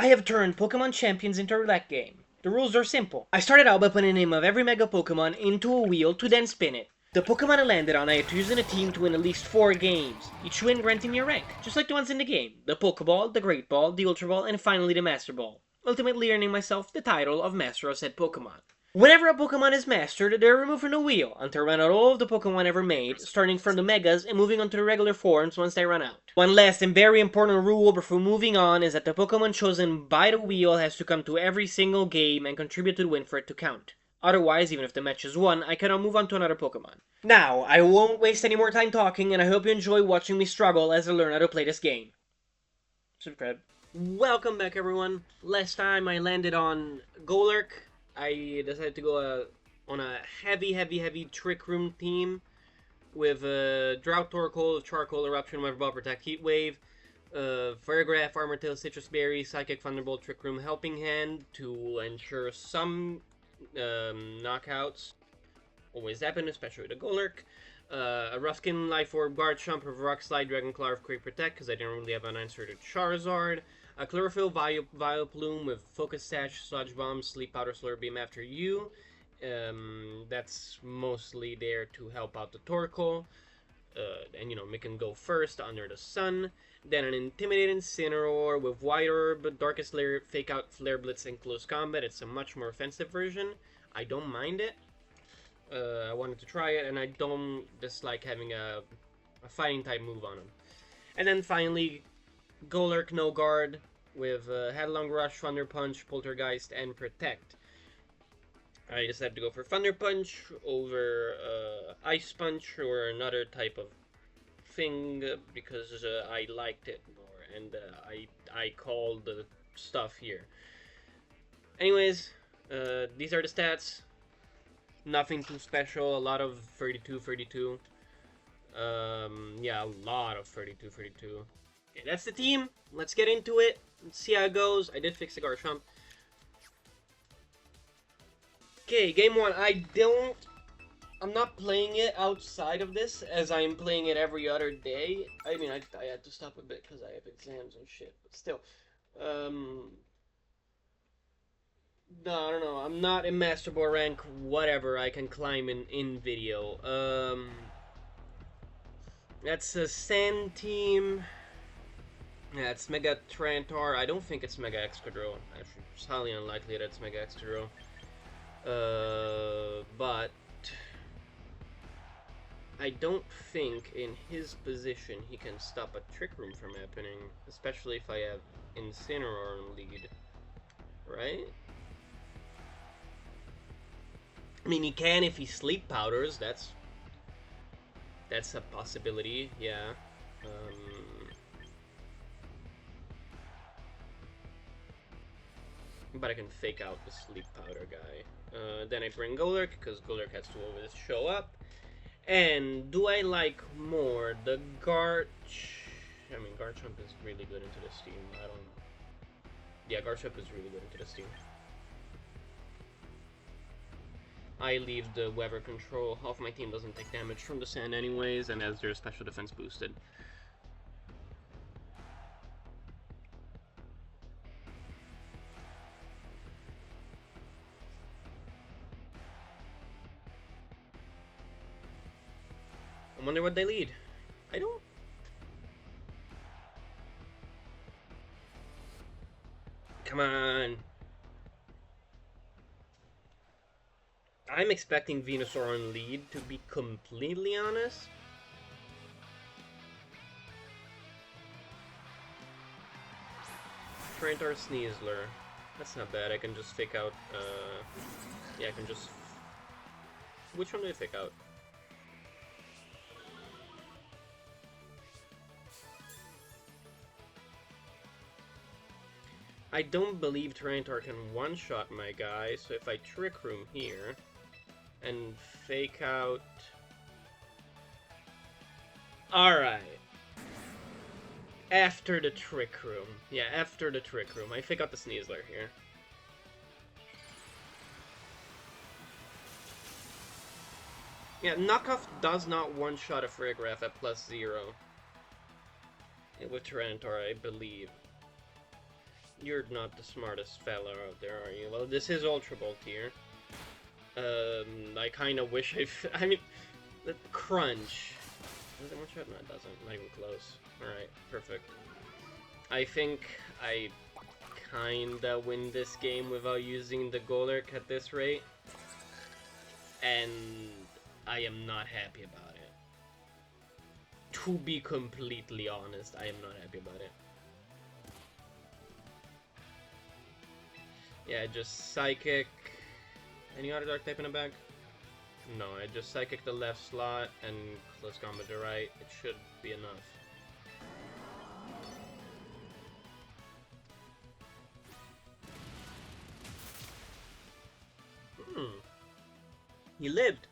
I have turned Pokemon Champions into a roulette game. The rules are simple. I started out by putting the name of every Mega Pokemon into a wheel to then spin it. The Pokemon I landed on I had to use in a team to win at least 4 games, each win granting me a rank, just like the ones in the game. The Pokeball, the Great Ball, the Ultra Ball, and finally the Master Ball. Ultimately earning myself the title of Master of said Pokemon. Whenever a Pokemon is mastered, they're removed from the wheel until I run out all of the Pokemon ever made, starting from the Megas and moving on to the regular forms once they run out. One last and very important rule before moving on is that the Pokemon chosen by the wheel has to come to every single game and contribute to the win for it to count. Otherwise, even if the match is won, I cannot move on to another Pokemon. Now, I won't waste any more time talking, and I hope you enjoy watching me struggle as I learn how to play this game. Subscribe. Welcome back, everyone. Last time I landed on Golurk. I decided to go on a heavy Trick Room theme with Drought Torkoal, Charcoal, Eruption, Weather Ball, Protect, Heat Wave, Firegraph, Armor Tail, Citrus Berry, Psychic, Thunderbolt, Trick Room, Helping Hand to ensure some knockouts. Always happen, especially with the Golurk. A Roughin, Life Orb, Garchomp, Rock Slide, Dragon Claw, Quick Protect, because I didn't really have an answer to Charizard. A Chlorophyll, Vileplume with Focus Sash, Sludge Bomb, Sleep Powder, Slurp Beam after you. That's mostly there to help out the Torkoal. And, you know, make him go first under the sun. Then an Intimidating Incineroar with White Orb, Darkest Lair, Fake Out, Flare Blitz, and Close Combat. It's a much more offensive version. I don't mind it. I wanted to try it, and I don't dislike having a fighting type move on him. And then finally, Golurk No Guard with Headlong Rush, Thunder Punch, Poltergeist, and Protect. I decided to go for Thunder Punch over Ice Punch or another type of thing because I liked it more, and I called the stuff here. Anyways, these are the stats. Nothing too special, a lot of 32. Yeah, a lot of 32. Okay, that's the team. Let's get into it. Let's see how it goes. I did fix the Garchomp. Okay, game 1. I'm not playing it outside of this, as I'm playing it every other day. I mean, I had to stop a bit because I have exams and shit, but still. No, I don't know. I'm not in Master Ball rank, whatever. I can climb in video. That's a Sand team. Yeah, it's Mega Trantor. I don't think it's Mega Excadrill. Actually, it's highly unlikely that it's Mega Excadrill. But I don't think in his position he can stop a Trick Room from happening, especially if I have Incineroar in lead, right? I mean, he can if he Sleep Powders. That's a possibility, yeah. But I can fake out the Sleep Powder guy. Then I bring Golurk, because Golurk has to always show up. And do I like more the Garchomp is really good into this team. Yeah, Garchomp is really good into this team. I leave the weather control. Half my team doesn't take damage from the sand anyways, and has their special defense boosted. I wonder what they lead. I don't... Come on. I'm expecting Venusaur on lead, to be completely honest. Trantor Sneasler. That's not bad. I can just fake out, yeah, I can just... Which one do I fake out? I don't believe Trantor can one-shot my guy, so if I Trick Room here and fake out... Alright. After the Trick Room. Yeah, after the Trick Room. I fake out the Sneasler here. Yeah, Knockoff does not one-shot a Farigiraf at +0. With Tyranitar, I believe. You're not the smartest fella out there, are you? Well, this is Ultra Ball tier. I kind of wish I mean, the crunch. Does it one shot? No, it doesn't. Not even close. Alright, perfect. I think I kinda win this game without using the Golurk at this rate. And I am not happy about it. To be completely honest, I am not happy about it. Yeah, just Psychic. Any other Dark type in the bag? No, I just Psychic the left slot and Close Combat the right. It should be enough. He lived!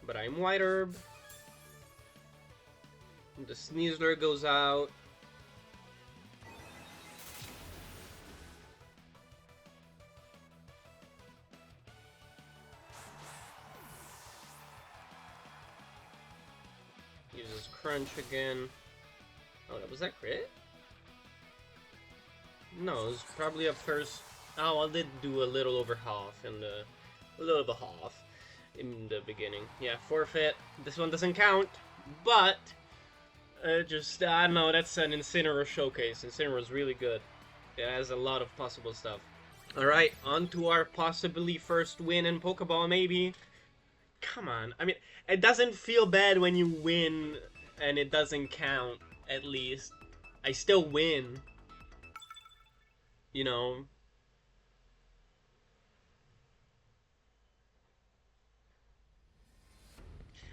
But I'm White Herb. The Sneasler goes out. Uses Crunch again. Oh, was that crit? No, it was probably a first. Oh, I did do a little over half in the. A little over half in the beginning. Yeah, forfeit. This one doesn't count, but. I don't know, that's an Incineroar showcase. Incineroar's really good. It has a lot of possible stuff. Alright, on to our possibly first win in Pokeball, maybe. Come on, I mean, it doesn't feel bad when you win and it doesn't count, at least. I still win. You know?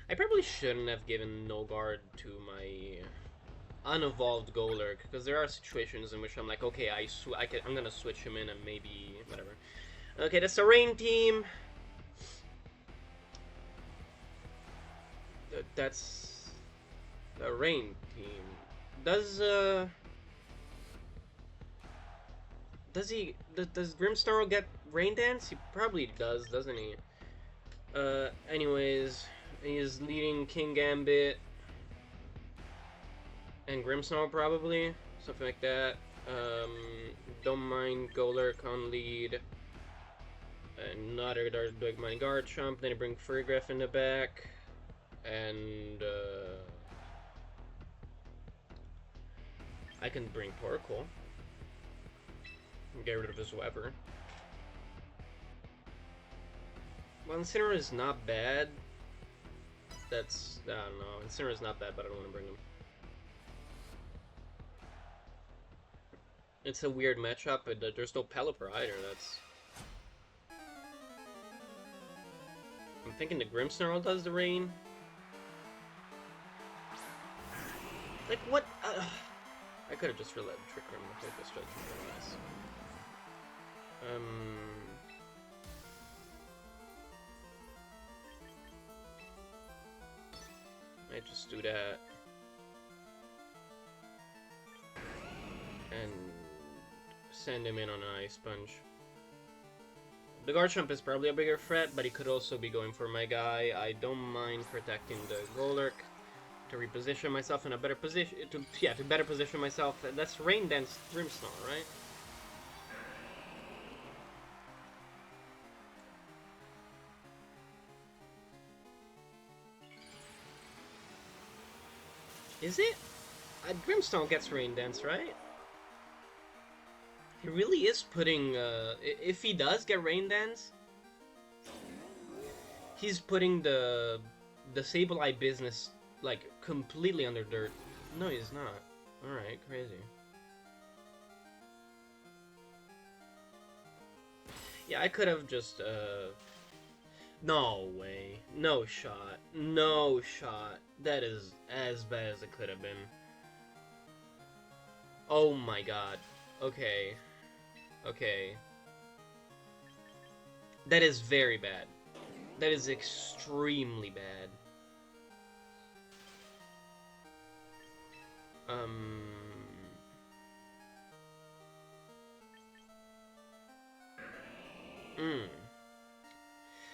I probably shouldn't have given No Guard to my unevolved Golurk, because there are situations in which I'm like, okay, I'm gonna switch him in and maybe whatever. Okay, that's the Rain team. That's the Rain team. Does Grimmsnarl get Rain Dance? He probably does, doesn't he? Anyways, he is leading King Gambit and Grimmsnarl probably, something like that. Don't mind Golurk on lead. Another Dark Mind Garchomp. Then I bring Furgraf in the back, and I can bring Torkoal. Get rid of his Weather. Well, Incineroar is not bad. I don't know. Incineroar is not bad, but I don't want to bring him. It's a weird matchup, but there's no Pelipper either. I'm thinking the Grimmsnarl does the rain. Like, what? I could have just let Trick Room take this judgment. Nice. I just do that. And send him in on an Ice Punch. The Garchomp is probably a bigger threat, but he could also be going for my guy. I don't mind protecting the Golurk to reposition myself in a better position. To better position myself. That's Rain Dance Grimmsnarl, right? Is it? Grimmsnarl gets Rain Dance, right? He really is putting, if he does get Rain Dance, he's putting the Sableye business, like, completely under dirt. No, he's not. Alright, crazy. Yeah, I could have just, no way. No shot. No shot. That is as bad as it could have been. Oh my god. Okay. Okay. That is very bad. That is extremely bad.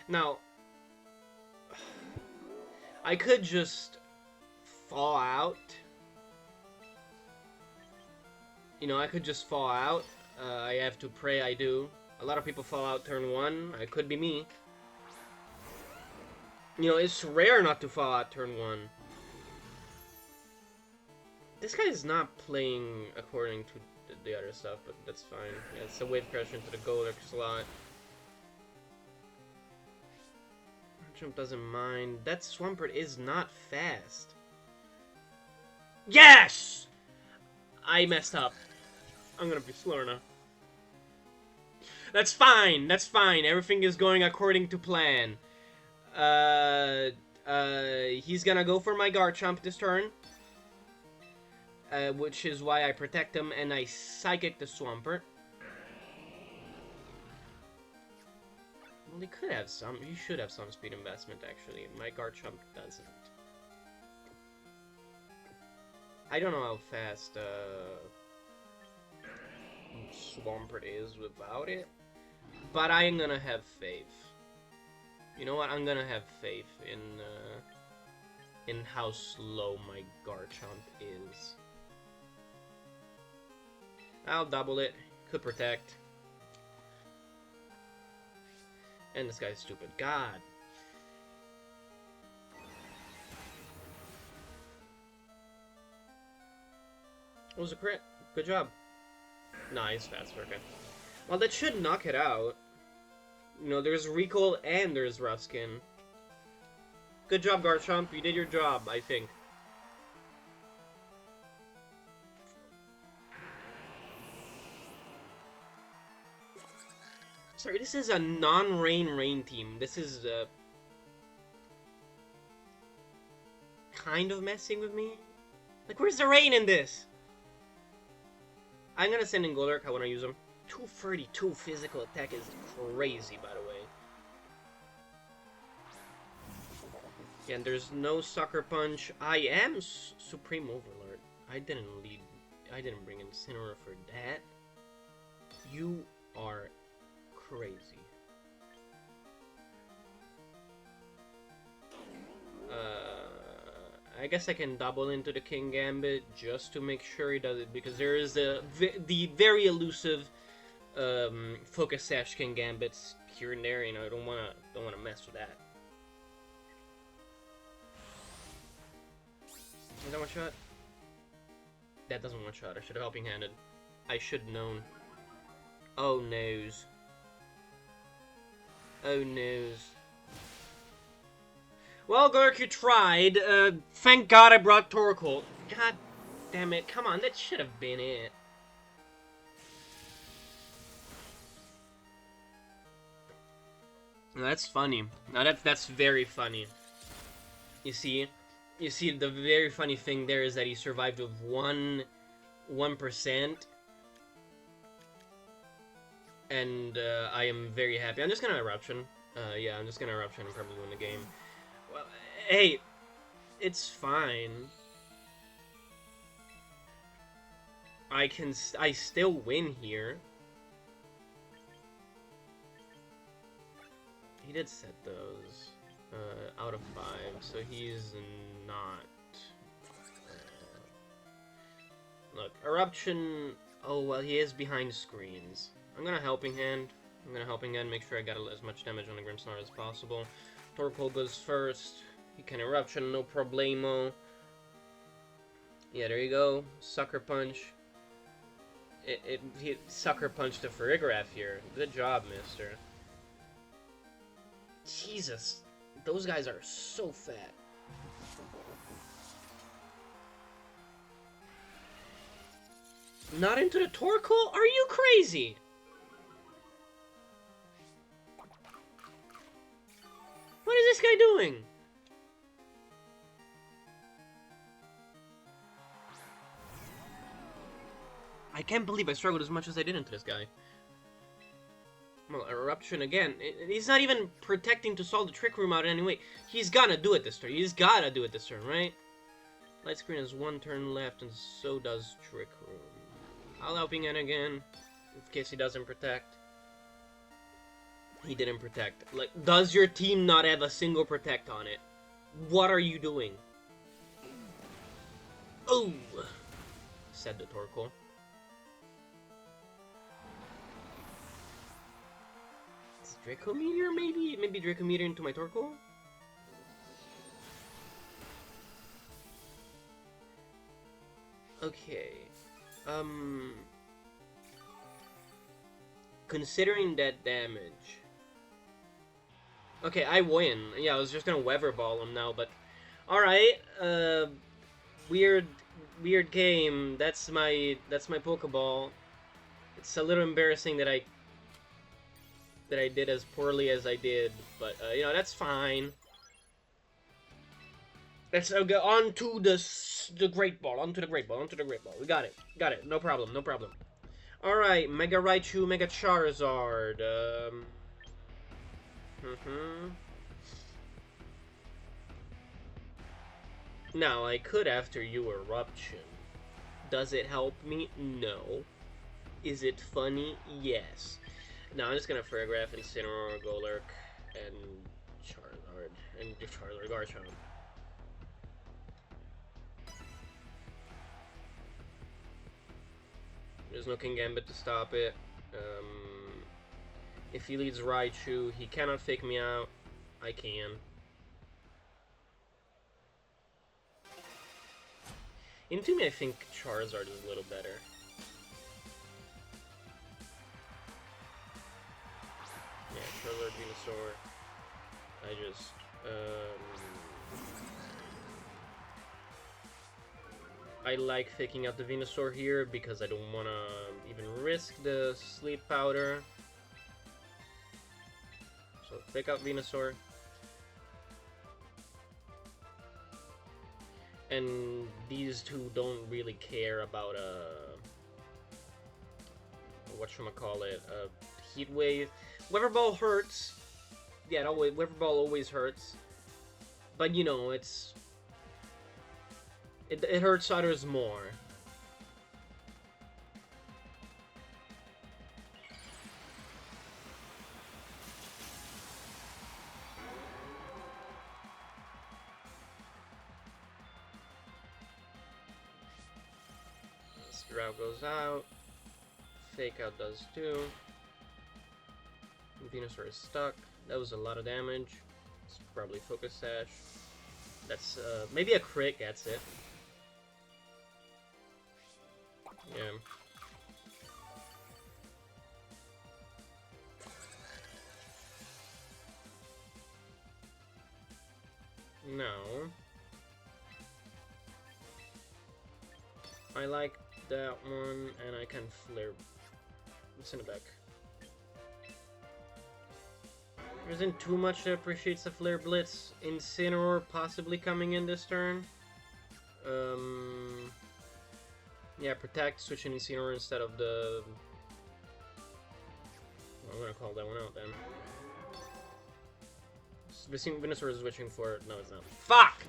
Now, I could just fall out You know, I could just fall out. I have to pray I do. A lot of people fall out turn 1. It could be me. You know, it's rare not to fall out turn 1. This guy is not playing according to the other stuff, but that's fine. Yeah, it's a wave crash into the Golurk slot. Jump doesn't mind. That Swampert is not fast. Yes! I messed up. I'm gonna be slower now. That's fine. That's fine. Everything is going according to plan. He's gonna go for my Garchomp this turn. Which is why I protect him and I Psychic the Swampert. Well, he could have some. He should have some speed investment, actually. My Garchomp doesn't. I don't know how fast Swampert is without it, but I'm gonna have faith. You know what? I'm gonna have faith in how slow my Garchomp is. I'll double it. Could protect. And this guy's stupid. God. It was a crit. Good job. Nice, fast, okay. Well, that should knock it out. You know, there's Recall and there's Ruskin. Good job, Garchomp. You did your job, I think. Sorry, this is a non-rain team. This is kind of messing with me. Like, where's the rain in this? I'm gonna send in Golurk. I want to use him. 232 physical attack is crazy, by the way. Yeah, and there's no Sucker Punch. I am Supreme Overlord. I didn't bring in Incineroar for that. You are crazy. I guess I can double into the King Gambit just to make sure he does it, because there is the very elusive Focus Sash King Gambits here and there. You know, I don't wanna mess with that. Is that one shot? That doesn't one shot. I should have helping handed. I should have known. Oh noes. Oh noes. Well, Golurk, you tried. Thank God I brought Torkoal. God damn it. Come on, that should have been it. Now, that's funny. Now, that's very funny. You see, the very funny thing there is that he survived with 1%. And, I am very happy. I'm just gonna Eruption. Yeah, I'm just gonna Eruption and probably win the game. Well, hey, it's fine. I still win here. He did set those out of 5, so he's not. Look, Eruption. Oh well, he is behind screens. I'm gonna Helping Hand. Make sure I got as much damage on the Grimmsnarl as possible. Torkoal goes first. He can Eruption, no problemo. Yeah, there you go. Sucker Punch. He Sucker Punched the Farigiraf here. Good job, mister. Jesus. Those guys are so fat. Not into the Torkoal? Are you crazy? What is this guy doing? I can't believe I struggled as much as I did into this guy. Well, Eruption again. He's not even protecting to solve the Trick Room out in any way. He's gonna do it this turn. He's gotta do it this turn, right? Light Screen has 1 turn left, and so does Trick Room. I'll Helping Hand again, in case he doesn't protect. He didn't protect. Like, does your team not have a single protect on it? What are you doing? Oh! Said the Torkoal. Draco Meteor, maybe? Maybe Draco Meteor into my Torkoal? Okay. Considering that damage... Okay, I win. Yeah, I was just gonna Weather Ball him now, but... Alright, weird game. That's my Pokeball. It's a little embarrassing that I did as poorly as I did, but you know, that's fine. Let's go on to the Great Ball, onto the Great Ball. We got it, no problem. Alright, Mega Raichu, Mega Charizard, Now, I could after you Eruption. Does it help me? No. Is it funny? Yes. Now, I'm just gonna Paragraph, Incineroar, Golurk, and Charizard. And Charizard, Garchomp. There's no Kingambit to stop it. If he leads Raichu, he cannot fake me out. I can. Into me, I think Charizard is a little better. Yeah, Charizard, Venusaur. I just, I like faking out the Venusaur here because I don't want to even risk the Sleep Powder. So, fake out Venusaur. And these two don't really care about whatchamacallit, Heat Wave. Weather Ball hurts. Yeah, Weather Ball always hurts. But you know, it hurts others more. Drow goes out. Fake out does too. Venusaur is stuck. That was a lot of damage. It's probably Focus Sash. That's maybe a crit gets it. Yeah. No. I like that one, and I can Flare. Send it back. There isn't too much that appreciates the Flare Blitz. Incineroar possibly coming in this turn. Yeah, Protect, switching Incineroar instead of the... Well, I'm gonna call that one out then. Venusaur is switching for it. No, it's not. Fuck!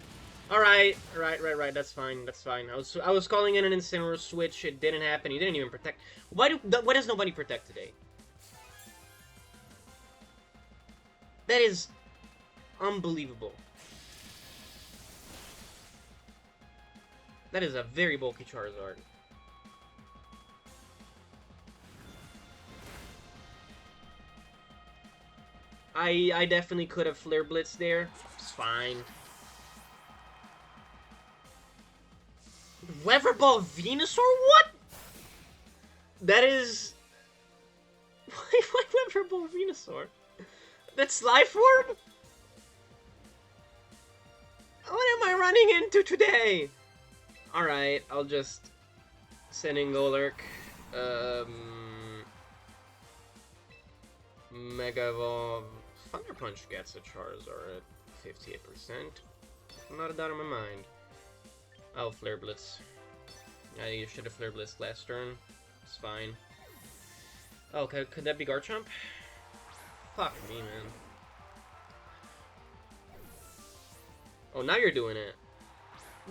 Alright, right, that's fine. I was calling in an Incineroar switch, it didn't happen, he didn't even protect. Why does nobody protect today? That is unbelievable. That is a very bulky Charizard. I definitely could have Flare Blitz there. It's fine. Weather Ball Venusaur? What? That is... Why Weather Ball Venusaur? That's Life Orb? What am I running into today? Alright, I'll just send in Golurk. Mega Evolve. Thunder Punch gets a Charizard at 58%. Not a doubt in my mind. Oh, Flare Blitz. I should have Flare Blitz last turn. It's fine. Oh, could that be Garchomp? Fuck me, man. Oh, now you're doing it.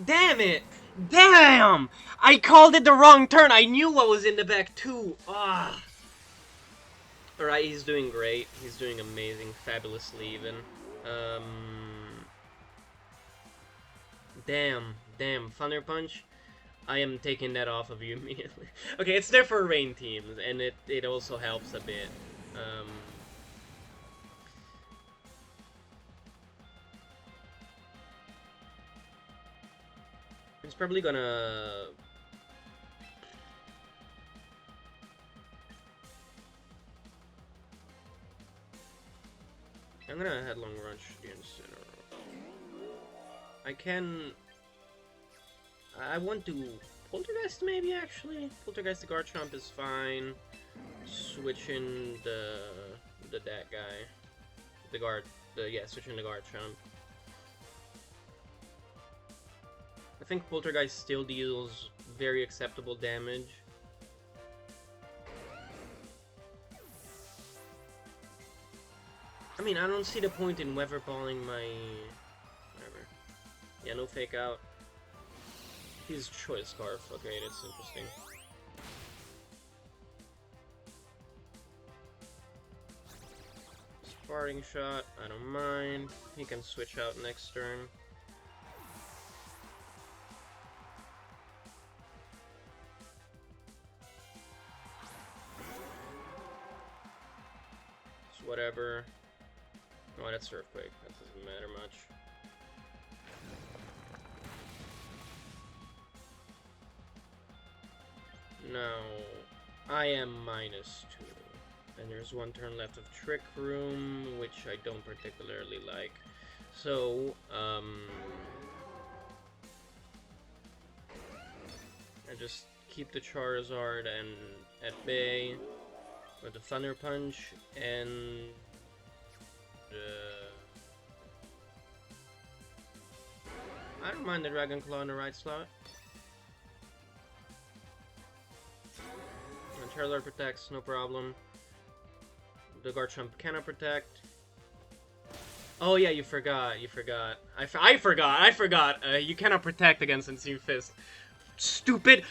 Damn it! Damn! I called it the wrong turn! I knew what was in the back, too! Ah! Alright, he's doing great. He's doing amazing. Fabulously, even. Damn. Thunder Punch? I am taking that off of you immediately. Okay, it's there for rain teams, and it also helps a bit. It's probably gonna... I'm gonna headlong rush the Incineroar. I can... I want to Poltergeist maybe, actually? Poltergeist the Garchomp is fine. Switching that guy. Switching the Garchomp. I think Poltergeist still deals very acceptable damage. I mean, I don't see the point in weather balling my... whatever. Yeah, no fake out. He's Choice Scarf. Okay, that's interesting. Sparring Shot, I don't mind. He can switch out next turn. It's whatever. Oh, that's Earthquake. That doesn't matter much. Now, I am -2. And there's one turn left of Trick Room, which I don't particularly like. So, I just keep the Charizard and at bay with the Thunder Punch, and I don't mind the Dragon Claw in the right slot. And Charizard protects, no problem. The Garchomp cannot protect. Oh yeah, you forgot. I forgot. You cannot protect against Unseen Fist. Stupid.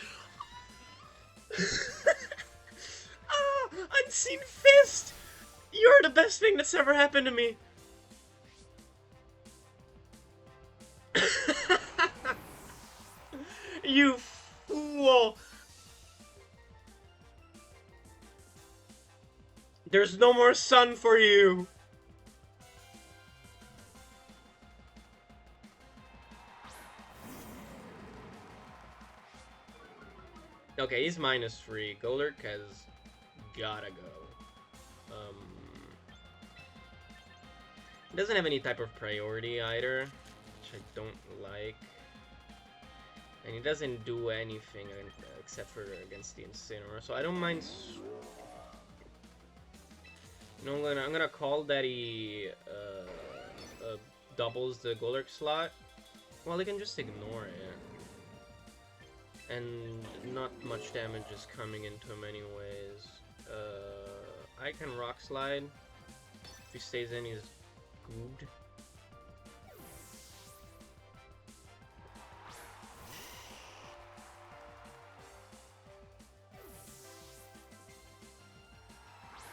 Ah, Unseen Fist. You're the best thing that's ever happened to me. You fool. There's no more sun for you. Okay, he's -3. Golurk has gotta go. He doesn't have any type of priority either, which I don't like. And he doesn't do anything except for against the Incineroar, so I don't mind. You know, I'm gonna call that he doubles the Golurk slot. Well, he can just ignore it. And not much damage is coming into him anyways. I can Rock Slide. If he stays in, he's good.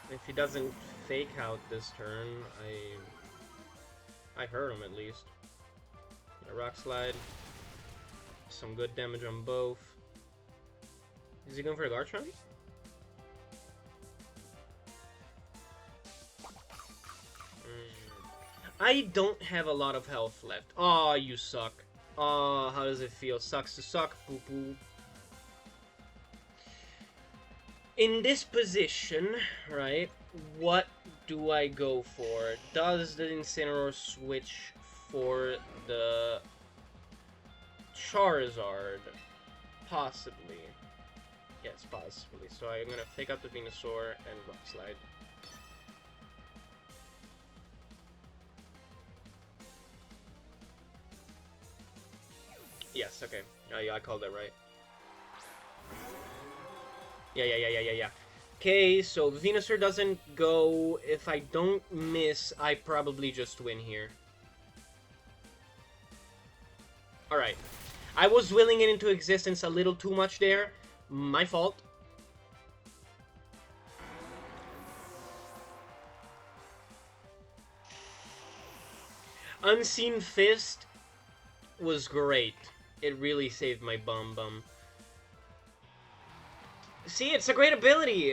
If he doesn't fake out this turn, I hurt him at least. A Rock Slide. Some good damage on both. Is he going for a Garchomp? I don't have a lot of health left. Oh, you suck. Oh, how does it feel? Sucks to suck, poo-poo. In this position, right, what do I go for? Does the Incineroar switch for the Charizard? Possibly. Yes, possibly. So I'm gonna fake out the Venusaur and Rock Slide. Yes, okay. Yeah, I called that right. Yeah. Okay, so Venusaur doesn't go. If I don't miss, I probably just win here. Alright. I was willing it into existence a little too much there. My fault. Unseen Fist was great. It really saved my bum. See, it's a great ability.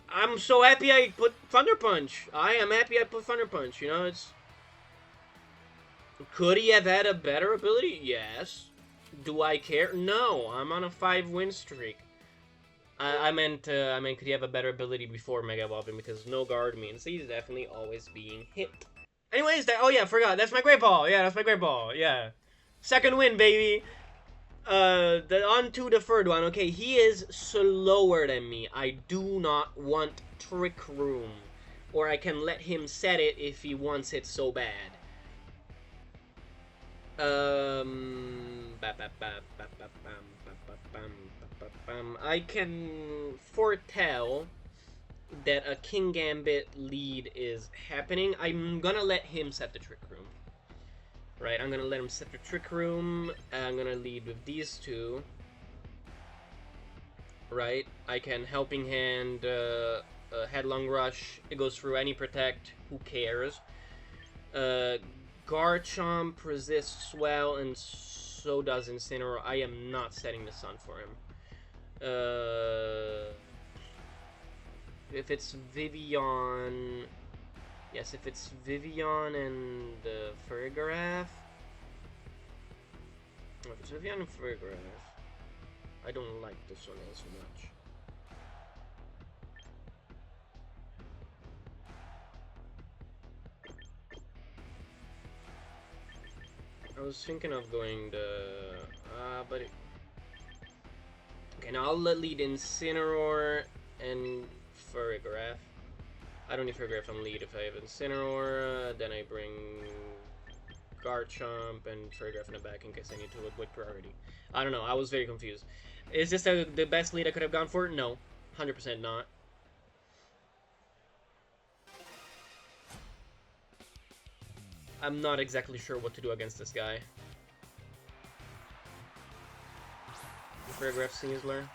I'm so happy I put Thunder Punch. I am happy I put Thunder Punch, you know, it's... Could he have had a better ability? Yes. Do I care? No. I'm on a 5-win streak. I meant, could he have a better ability before Mega Evolving? Because no guard means he's definitely always being hit. Anyways, oh yeah, I forgot. That's my Great Ball. Yeah, that's my Great Ball. Yeah. Second win, baby. On to the third one. Okay, he is slower than me. I do not want Trick Room. Or I can let him set it if he wants it so bad. I can foretell that a King Gambit lead is happening. I'm gonna let him set the Trick Room. Right, I'm gonna let him set the Trick Room. I'm gonna lead with these two. Right, I can Helping Hand, Headlong Rush. It goes through any Protect. Who cares? Garchomp resists well, and so does Incineroar. I am not setting the Sun for him. If it's Vivian... Yes, if it's Vivian and Farigiraf... If it's Vivian and Farigiraf, I don't like this one as much. I was thinking of going the... but... Okay, now I'll lead Incineroar and Farigiraf. I don't need Farigiraf on lead if I have Incineroar. Then I bring Garchomp and Farigiraf in the back in case I need to avoid priority. I don't know, I was very confused. Is this the best lead I could have gone for? No. 100% not. I'm not exactly sure what to do against this guy. Farigiraf Sneasler.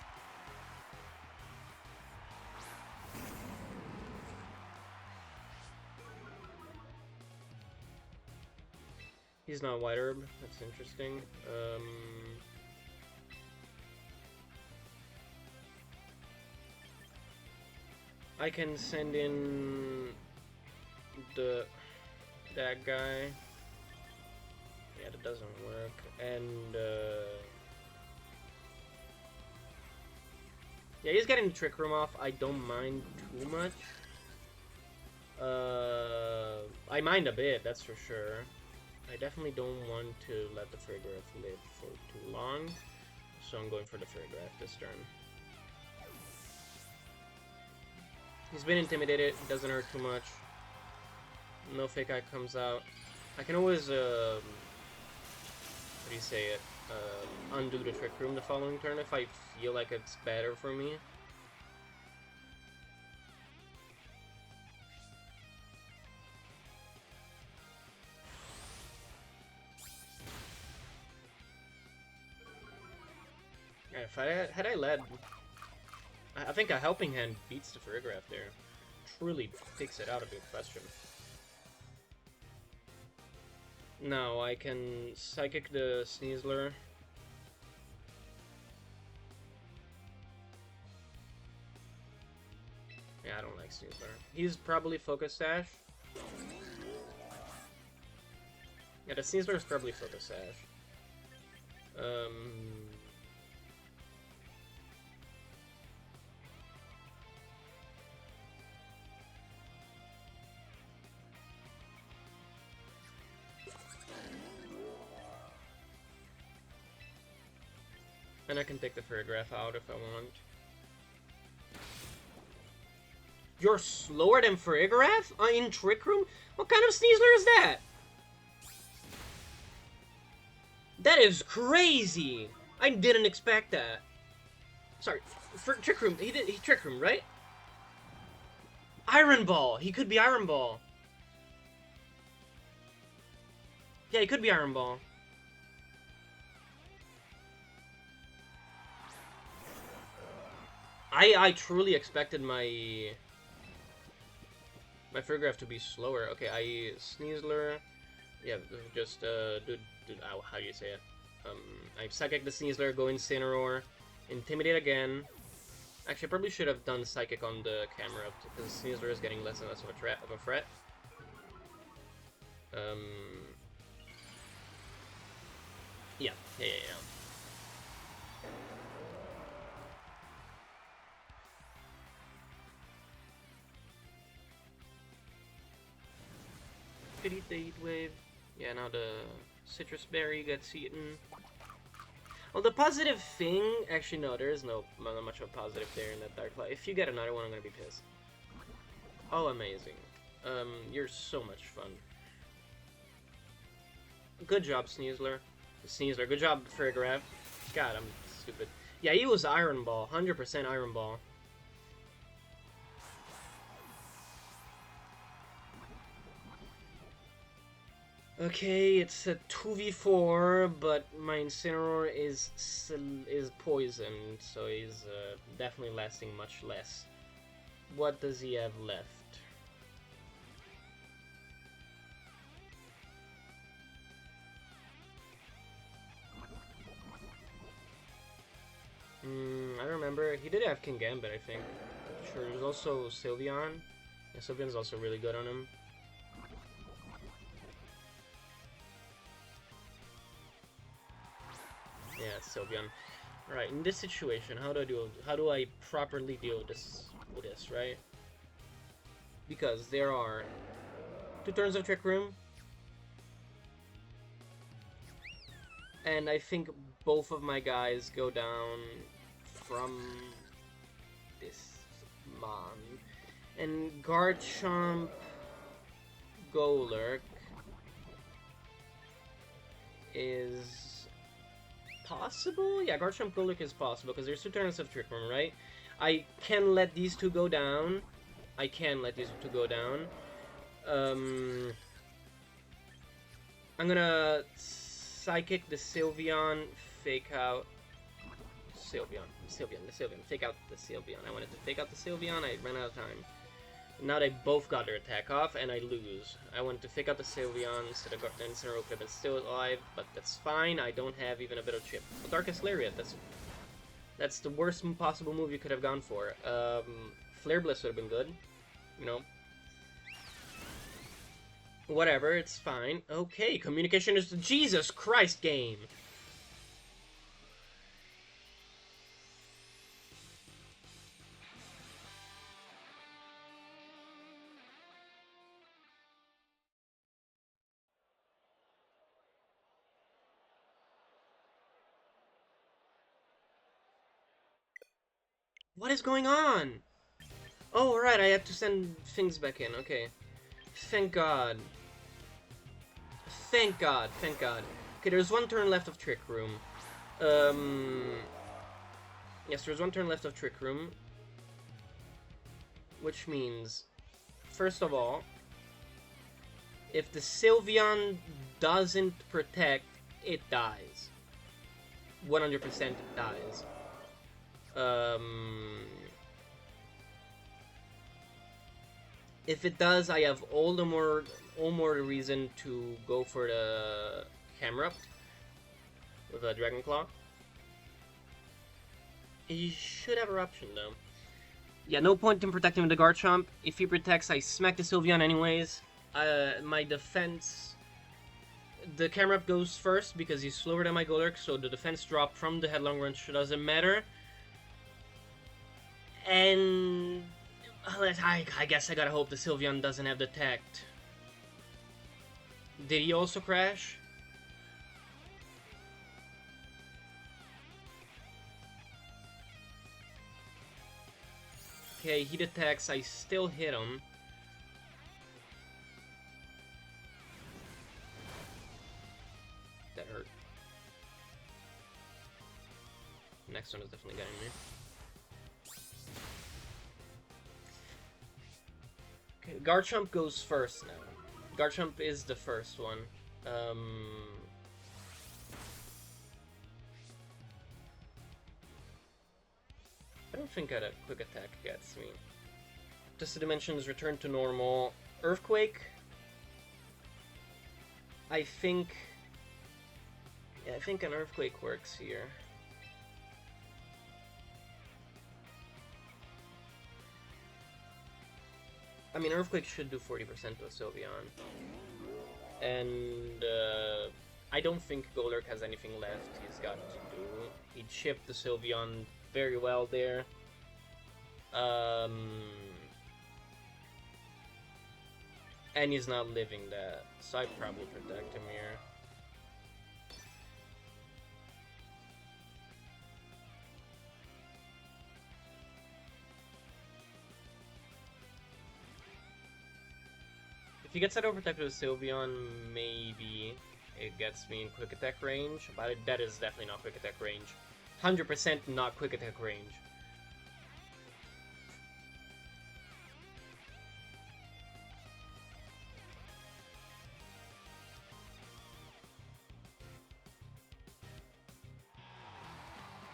He's not White Herb. That's interesting. I can send in that guy. Yeah, that doesn't work. And yeah, he's getting the Trick Room off. I don't mind too much. I mind a bit, that's for sure. I definitely don't want to let the Farigiraf live for too long, so I'm going for the Farigiraf this turn. He's been intimidated, doesn't hurt too much. No Fake Eye comes out. I can always, how do you say it, undo the Trick Room the following turn if I feel like it's better for me. If had I led, I think a Helping Hand beats the Farigiraf there. Truly takes it out of the question. Now I can Psychic the Sneasler. Yeah, I don't like Sneasler. He's probably Focus Sash. Yeah, the Sneasler is probably Focus Sash. And I can take the Farigiraf out if I want. You're slower than Farigiraf in Trick Room? What kind of Sneasler is that? That is crazy! I didn't expect that. Sorry, for Trick Room, he Trick Room, right? Iron Ball! He could be Iron Ball. Yeah, he could be Iron Ball. I truly expected my Farigiraf to be slower. Okay, I Sneasler. Yeah, just ow, how do you say it? I Psychic the Sneasler, go Incineroar, Intimidate again. Actually, I probably should have done Psychic on the camera because Sneasler is getting less and less of a threat. Yeah, yeah, yeah. Could eat the heat wave. Yeah, now the citrus berry gets eaten. Well, the positive thing, actually no, there is not much of a positive there in that Dark Cloud. If you get another one, I'm gonna be pissed. Oh, amazing. You're so much fun. Good job, Sneasler. Good job, Frigoraph. God, I'm stupid. Yeah, he was Iron Ball. 100% Iron Ball. Okay, it's a 2v4, but my Incineroar is poisoned, so he's definitely lasting much less. What does he have left? I don't remember. He did have King Gambit, I think. Sure, there's also Sylveon. Yeah, Sylveon's also really good on him. Yeah, it's Sylveon. Alright, in this situation, how do I properly deal with this, right? Because there are 2 turns of Trick Room, and I think both of my guys go down from this mon. And Garchomp, Golurk is possible? Yeah, Garchomp, Golurk is possible, because there's 2 turns of Trick Room, right? I can let these 2 go down. I'm gonna Psychic the Sylveon, fake out fake out the Sylveon. I wanted to fake out the Sylveon, I ran out of time. Now they both got their attack off, and I lose. I wanted to fake out the Sylveon instead of the Incineroar could have been still alive, but that's fine, I don't have even a bit of chip. Well, Darkest Lariat, that's the worst possible move you could have gone for. Flare Bliss would have been good, you know. Whatever, it's fine. Okay, communication is the Jesus Christ game. What is going on? Oh, right, I have to send things back in. Okay. Thank God. Thank God. Okay, there's 1 turn left of Trick Room. Yes, there's 1 turn left of Trick Room. Which means, first of all, if the Sylveon doesn't protect, it dies. 100% it dies. If it does, I have all the more reason to go for the camera with a Dragon Claw. He should have Eruption though. Yeah, no point in protecting the Garchomp. If he protects, I smack the Sylveon anyways. My defense... The camera goes first because he's slower than my Golurk, so the defense drop from the Headlong Wrench doesn't matter. And... I guess I gotta hope the Sylveon doesn't have Detect. Did he also crash? Okay, he detects, I still hit him. That hurt. Next one is definitely getting me. Okay, Garchomp goes first now. Garchomp is the first one. I don't think a quick attack gets me. Twisted Dimensions return to normal. Earthquake. I think an Earthquake works here. I mean, Earthquake should do 40% to a Sylveon. And I don't think Golurk has anything left he's got to do. He chipped the Sylveon very well there. And he's not living that, so I'd probably protect him here. If he gets that overprotected with Sylveon, maybe it gets me in quick attack range, but that is definitely not quick attack range. 100% not quick attack range.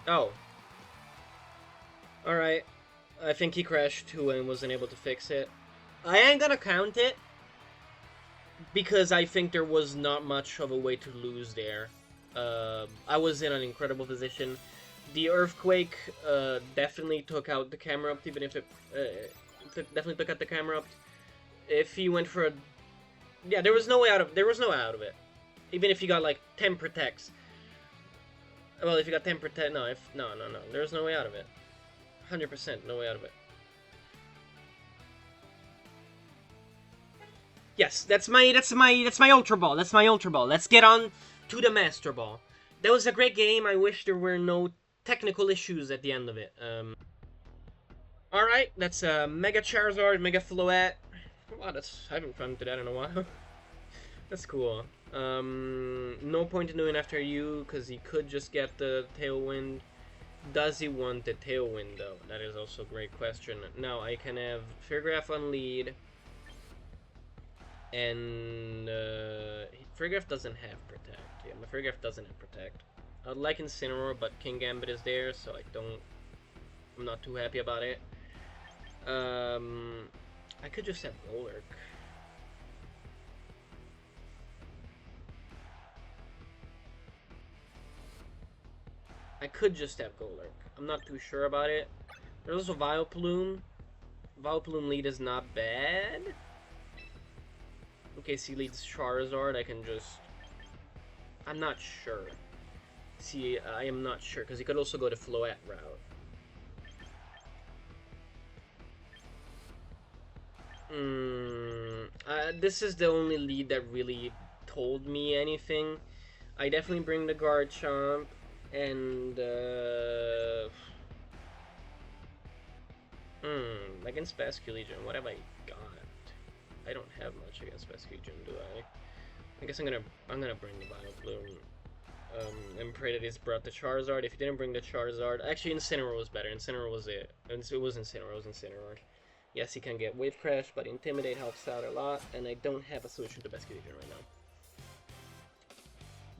Oh. Alright. I think he crashed too and wasn't able to fix it. I ain't gonna count it, because I think there was not much of a way to lose there. I was in an incredible position. The Earthquake definitely took out the Camerupt, even if it definitely took out the Camerupt. If he went for a... Yeah, there was no way out of it. Even if he got like 10 protects. Well, if you got 10 protect, no, there's no way out of it. 100% no way out of it. Yes, that's my Ultra Ball. That's my Ultra Ball. Let's get on to the Master Ball. That was a great game. I wish there were no technical issues at the end of it. Alright, that's Mega Charizard, Mega Floette. Wow, I haven't run into that in a while. That's cool. No point in doing after you, because he could just get the Tailwind. Does he want the Tailwind, though? That is also a great question. Now, I can have Fairgraph on lead. And, Fairgraph doesn't have Protect. Yeah, my Fairgraph doesn't have Protect. I'd like Incineroar, but King Gambit is there, so I'm not too happy about it. I could just have Golurk. I could just have Golurk. I'm not too sure about it. There's also Vileplume. Vileplume lead is not bad. In case he leads Charizard, I can just... I'm not sure. See, I am not sure, because he could also go the Floette route. This is the only lead that really told me anything. I definitely bring the Garchomp, and against Basculegion, what have I got? I don't have much against Basculegion, do I? I guess I'm gonna bring the Vileplume, and pray that he's brought the Charizard. If he didn't bring the Charizard, actually Incineroar was better. Incineroar was it. And it was Incineroar. Yes, he can get Wave Crash, but Intimidate helps out a lot, and I don't have a solution to Basculegion right now.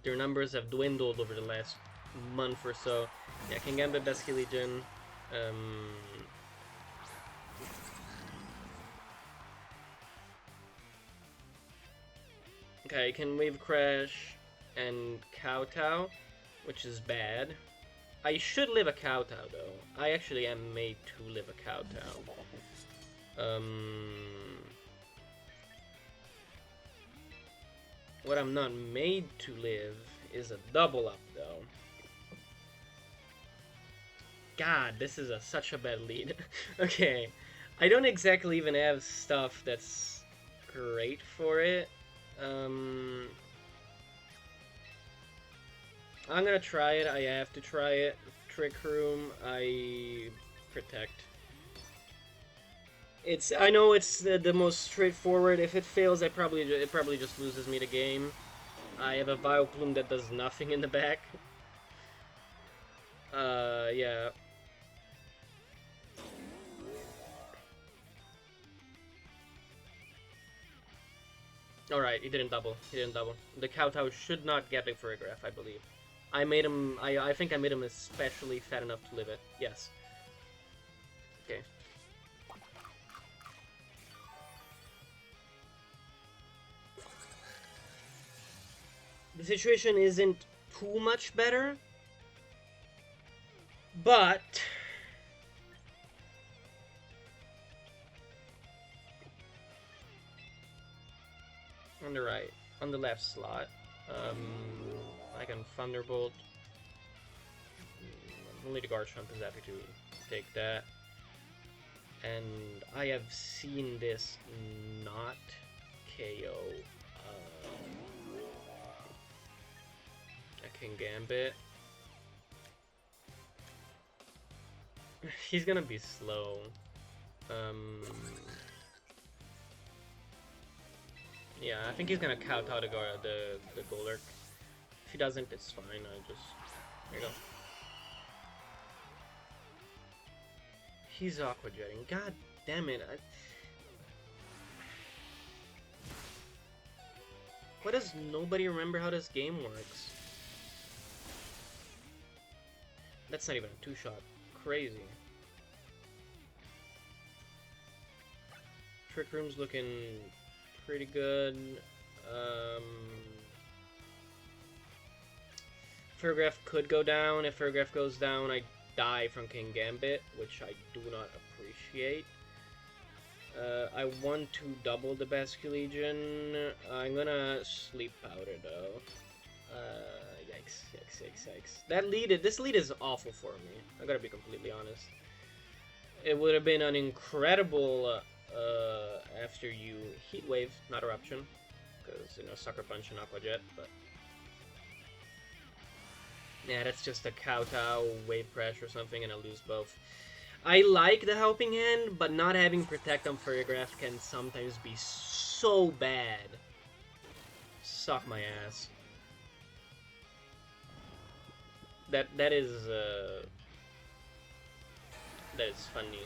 Their numbers have dwindled over the last month or so. Yeah, King Gambit, Basculegion. Okay, I can Wave Crash and Kowtow, which is bad. I should live a Kowtow, though. I actually am made to live a Kowtow. What I'm not made to live is a double up, though. God, this is such a bad lead. Okay, I don't exactly even have stuff that's great for it. I'm gonna try it. I have to try it. Trick Room. I protect. I know it's the most straightforward. If it fails, it probably just loses me the game. I have a Vileplume that does nothing in the back. Yeah. Alright, he didn't double. The Kowtow should not get a Farigiraf, I believe. I think I made him especially fat enough to live it. Yes. Okay. The situation isn't too much better, but on the left slot, I can Thunderbolt. Only the Garchomp is happy to take that. And I have seen this not KO a King Gambit. He's gonna be slow. Yeah, I think he's gonna kowtow the Golurk. If he doesn't, it's fine. I just... There you go. He's Aqua Jetting. God damn it. Why does nobody remember how this game works? That's not even a two-shot. Crazy. Trick Room's looking pretty good. Fergraph could go down. If Fergraph goes down, I die from King Gambit, which I do not appreciate. I want to double the Basculegion. I'm gonna Sleep Powder though. Yikes, yikes, yikes, yikes. This lead is awful for me. I gotta be completely honest. It would have been an incredible after you Heat Wave, not Eruption, because you know Sucker Punch and Aqua Jet, but yeah, that's just a kowtow, Wave Crash or something, and I lose both. I like the Helping Hand, but not having Protect on Furrygraph can sometimes be so bad. Suck my ass. That is funny.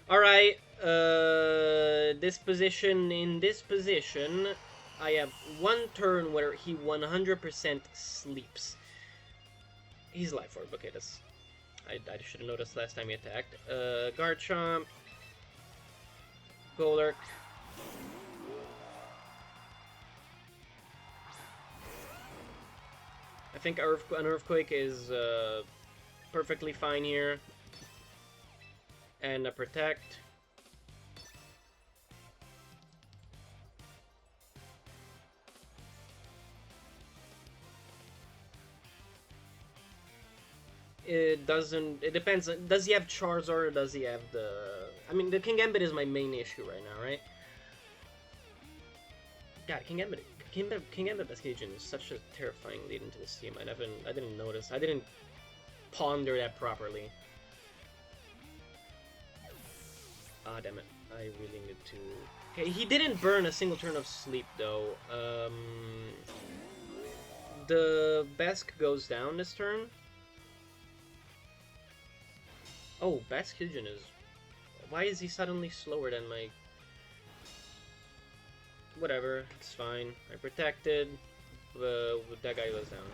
Alright, in this position, I have one turn where he 100% sleeps. He's Life Orb, okay, that's... I should have noticed last time he attacked. Garchomp. Golurk. I think an Earthquake is perfectly fine here. And a Protect. It doesn't... It depends. Does he have Charizard or does he have the... I mean, the King Gambit is my main issue right now, right? God, King Gambit Basculegion is such a terrifying lead into this team. I didn't notice. I didn't ponder that properly. Ah, damn it. I really need to... Okay, he didn't burn a single turn of sleep, though. The Bask goes down this turn. Oh, Basculegion is... Why is he suddenly slower than my... Whatever, it's fine. I protected. That guy goes down.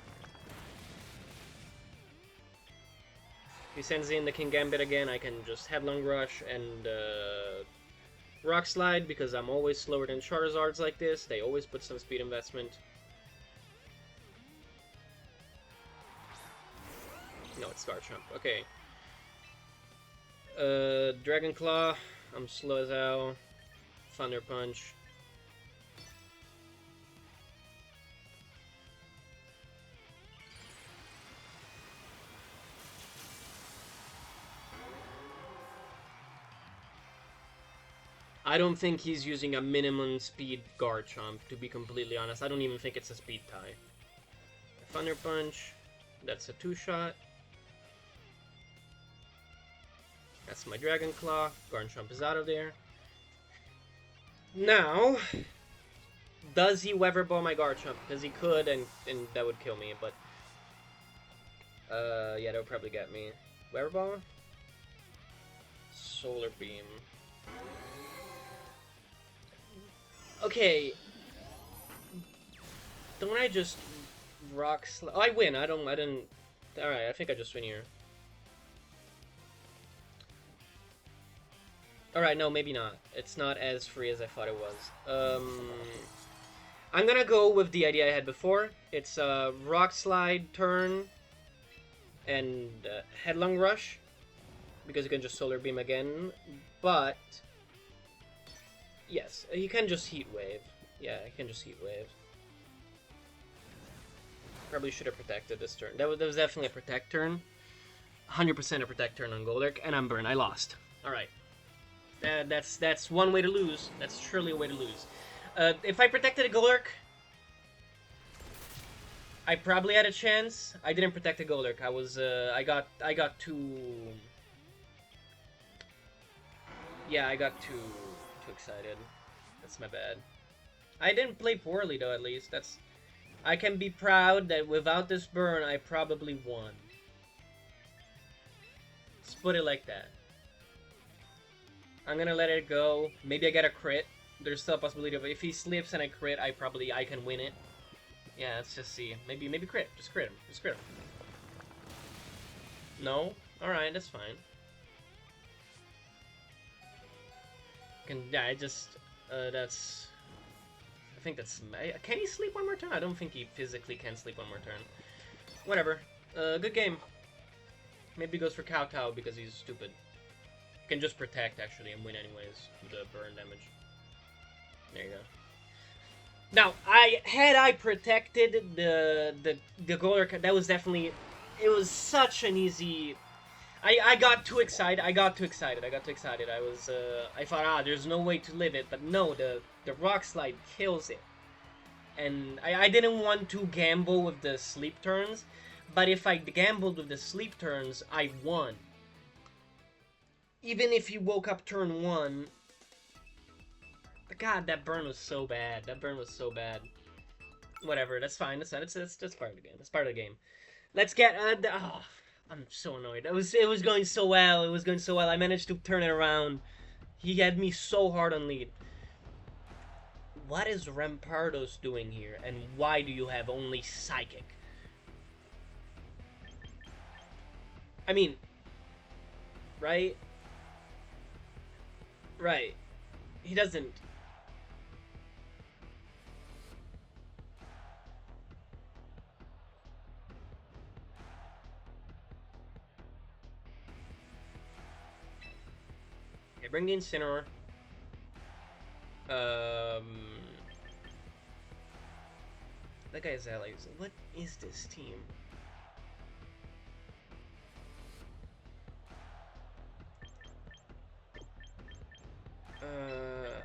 He sends in the King Gambit again. I can just Headlong Rush and Rock Slide because I'm always slower than Charizards like this. They always put some speed investment. No, it's Garchomp. Okay. Dragon Claw. I'm slow as hell. Thunder Punch. I don't think he's using a minimum speed Garchomp, to be completely honest. I don't even think it's a speed tie. Thunder Punch. That's a two-shot. That's my Dragon Claw. Garchomp is out of there. Now, does he Weather Ball my Garchomp? Because he could, and that would kill me, but... yeah, that would probably get me. Weather Ball? Solar Beam. Okay. Don't I just Rock Slide? Oh, I win. I didn't... Alright, I think I just win here. Alright, no, maybe not. It's not as free as I thought it was. I'm gonna go with the idea I had before. It's a Rock Slide turn and Headlong Rush, because you can just Solar Beam again, but yes, you can just Heat Wave. Yeah, you can just Heat Wave. Probably should have protected this turn. That was definitely a protect turn. 100% a protect turn on Golurk, and I'm burned. I lost. Alright. That's one way to lose. That's surely a way to lose. If I protected a Golurk, I probably had a chance. I didn't protect a Golurk. I got too... Yeah, I got too excited. That's my bad. I didn't play poorly, though, at least. I can be proud that without this burn, I probably won. Let's put it like that. I'm gonna let it go. Maybe I get a crit. There's still a possibility of if he slips and I crit, I can win it. Yeah, let's just see. Maybe crit. Just crit him. Just crit him. No? Alright, that's fine. That's... I think that's... Can he sleep one more turn? I don't think he physically can sleep one more turn. Whatever. Good game. Maybe he goes for Kowtow because he's stupid. Can just protect, actually, and win anyways with the burn damage. There you go. Now, had I protected the Golurk, that was definitely... It was such an easy... I got too excited. I thought, there's no way to live it. But no, the Rock Slide kills it. And I didn't want to gamble with the sleep turns. But if I gambled with the sleep turns, I won. Even if he woke up turn 1... God, that burn was so bad. Whatever, that's fine. That's part of the game. That's part of the game. Let's get... I'm so annoyed. It was going so well. I managed to turn it around. He had me so hard on lead. What is Rampardos doing here? And why do you have only Psychic? I mean... Right? Right. He doesn't... Okay, bring the Incineroar. That guy's allies. What is this team?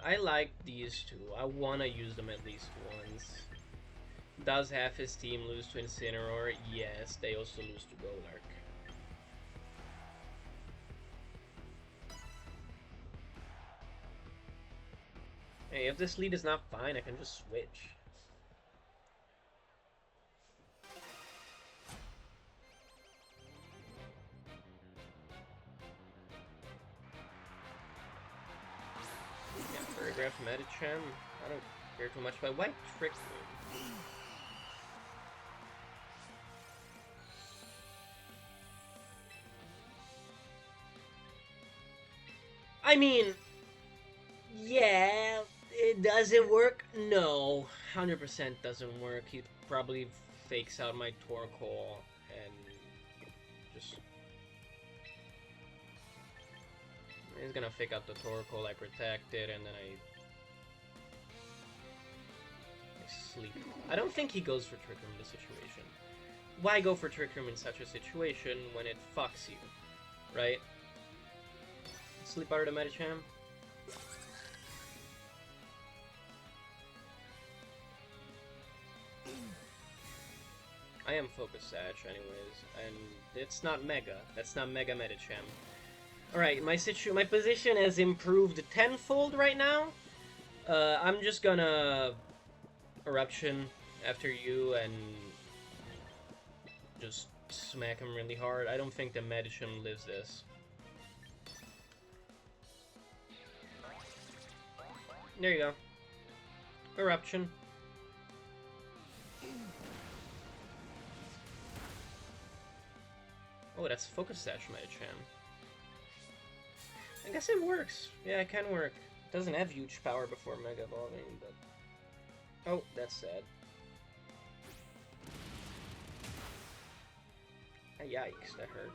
I like these two. I wanna use them at least once. Does half his team lose to Incineroar? Yes, they also lose to Golurk. Hey, if this lead is not fine, I can just switch. Paragraph Medicham. I don't care too much about White Trick Room. I mean, yeah, does it work? No, 100% doesn't work. He probably fakes out my Torkoal and just... He's gonna fake out the Torkoal, I protect it, and then I sleep. I don't think he goes for Trick Room in this situation. Why go for Trick Room in such a situation when it fucks you, right? Sleep out of the Medicham. I am Focus Sash anyways, and it's not Mega. That's not Mega Medicham. Alright, my position has improved tenfold right now. I'm just gonna Eruption after you and just smack him really hard. I don't think the Medicham lives this. There you go. Eruption. Oh, that's Focus Sash Medicham. I guess it works. Yeah, it can work. It doesn't have huge power before Mega Evolving, but... Oh, that's sad. Yikes, that hurt.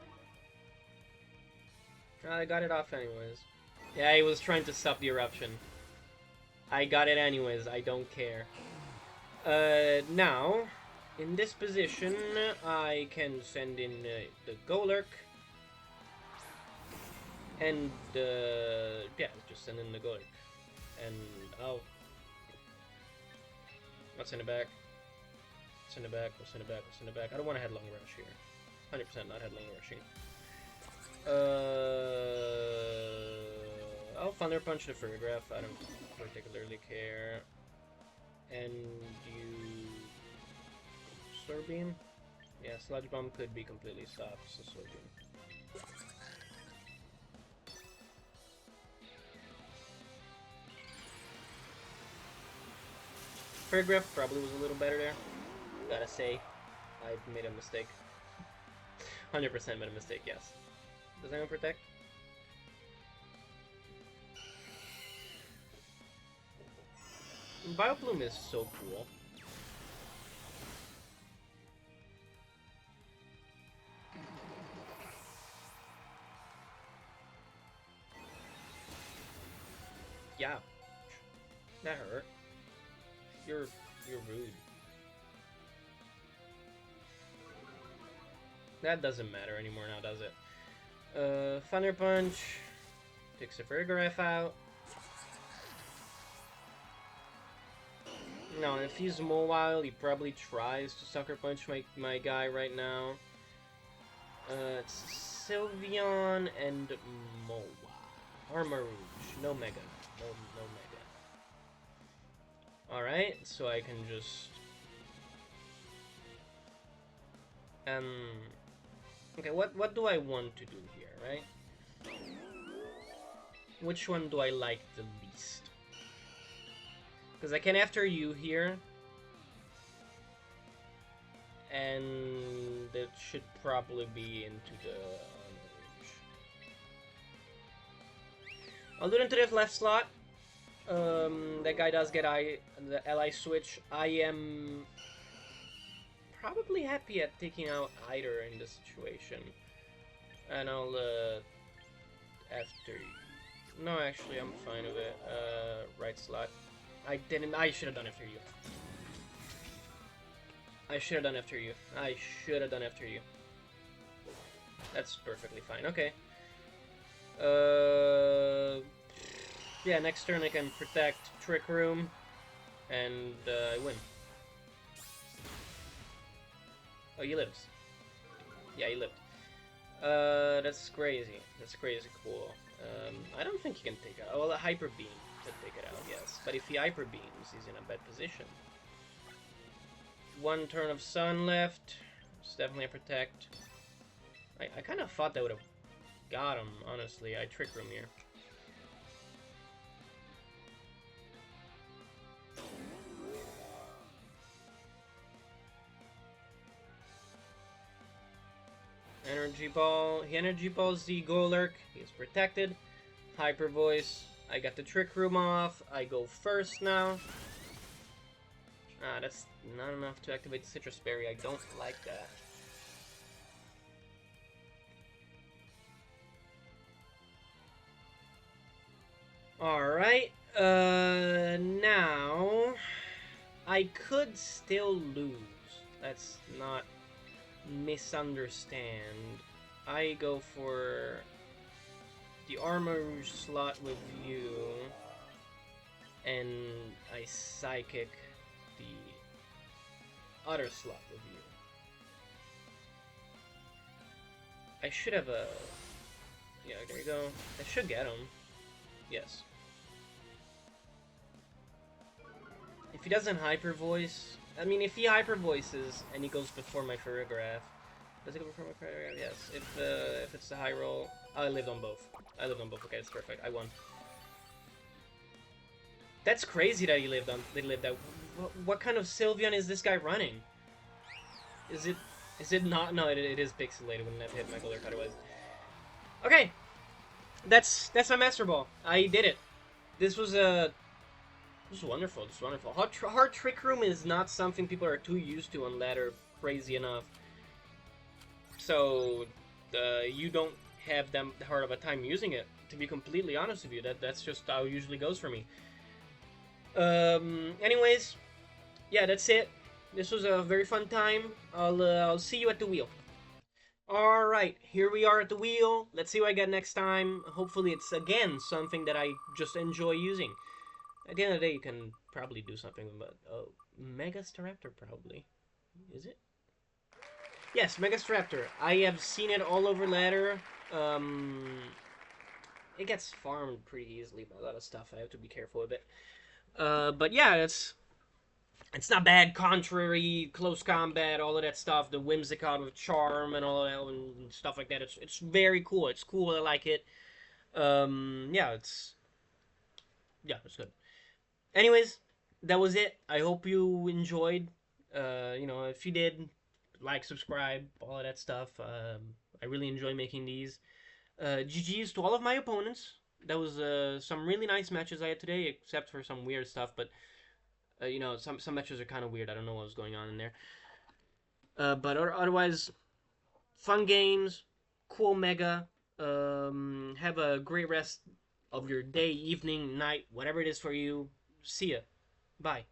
I got it off anyways. Yeah, he was trying to stop the Eruption. I got it anyways, I don't care. Now... In this position, I can send in the Golurk. And, yeah, just send in the Golurk. And I'll send it back. Send it back, we'll send it back, we'll send it back. I don't want a headlong rush here. 100% not headlong rushing. I'll Thunder Punch the Photograph. I don't particularly care. And you... Slurp Beam? Yeah, Sludge Bomb could be completely stopped, so Slurp Beam. Photograph probably was a little better there. Gotta say, I made a mistake. 100% made a mistake, yes. Does anyone protect? Bioplume is so cool. Yeah. That hurt. You're rude. That doesn't matter anymore now, does it? Thunder Punch takes the Photograph out. No, if he's mobile, he probably tries to Sucker Punch my guy right now. It's Sylveon and Mowa. Or Marouge. No Mega. No Mega. Alright, so I can just... Okay, what do I want to do here, right? Which one do I like the least? Because I can after you here. And it should probably be into the... I'll do it into the left slot. That guy does get the ally switch. I am probably happy at taking out either in this situation. And I'll after you. No, actually I'm fine with it. Right slot. I should have done after you. I should have done after you. I should have done after you. That's perfectly fine. Okay. Yeah, next turn I can protect Trick Room, and I win. Oh, he lives. Yeah, he lived. That's crazy. That's crazy cool. I don't think he can take it out. Well, a Hyper Beam could take it out, yes. But if he Hyper Beams, he's in a bad position. One turn of Sun left. It's definitely a protect. I kind of thought that would have got him, honestly. I Trick Room here. Energy Ball. He Energy Balls the Golurk. He is protected. Hyper Voice. I got the Trick Room off. I go first now. Ah, that's not enough to activate the Citrus Berry. I don't like that. Alright. Now... I could still lose. Let's not misunderstand. I go for the Armor Rouge slot with you, and I Psychic the other slot with you. I should have a... Yeah, there you go. I should get him. Yes. If he doesn't Hyper Voice... I mean, if he Hyper Voices and he goes before my Photograph... Does he go before my Photograph? Yes. If it's the high roll... I lived on both. I lived on both. Okay, that's perfect. I won. That's crazy that he lived on. They lived out. What kind of Sylveon is this guy running? Is it not? No, it is pixelated. Wouldn't have hit my Golurk otherwise. Okay, that's my Master Ball. I did it. This was wonderful. This was wonderful. Hard Trick Room is not something people are too used to on ladder. Crazy enough. So you don't have that hard of a time using it. To be completely honest with you, that's just how it usually goes for me. Anyways, yeah, that's it. This was a very fun time. I'll see you at the wheel. Alright, here we are at the wheel. Let's see what I get next time. Hopefully it's, again, something that I just enjoy using. At the end of the day, you can probably do something about... Oh, Mega Staraptor, probably. Is it? Yes, Mega Staraptor. I have seen it all over ladder. It gets farmed pretty easily by a lot of stuff. I have to be careful a bit. But yeah, it's not bad. Contrary, close combat, all of that stuff. The Whimsicott with charm and all of that and stuff like that. It's very cool. It's cool. I like it. Yeah, it's good. Anyways, that was it. I hope you enjoyed. If you did, like, subscribe, all of that stuff. I really enjoy making these. GG's to all of my opponents. That was some really nice matches I had today, except for some weird stuff. But some matches are kind of weird. I don't know what was going on in there. But otherwise, fun games, cool Mega. Have a great rest of your day, evening, night, whatever it is for you. See ya. Bye.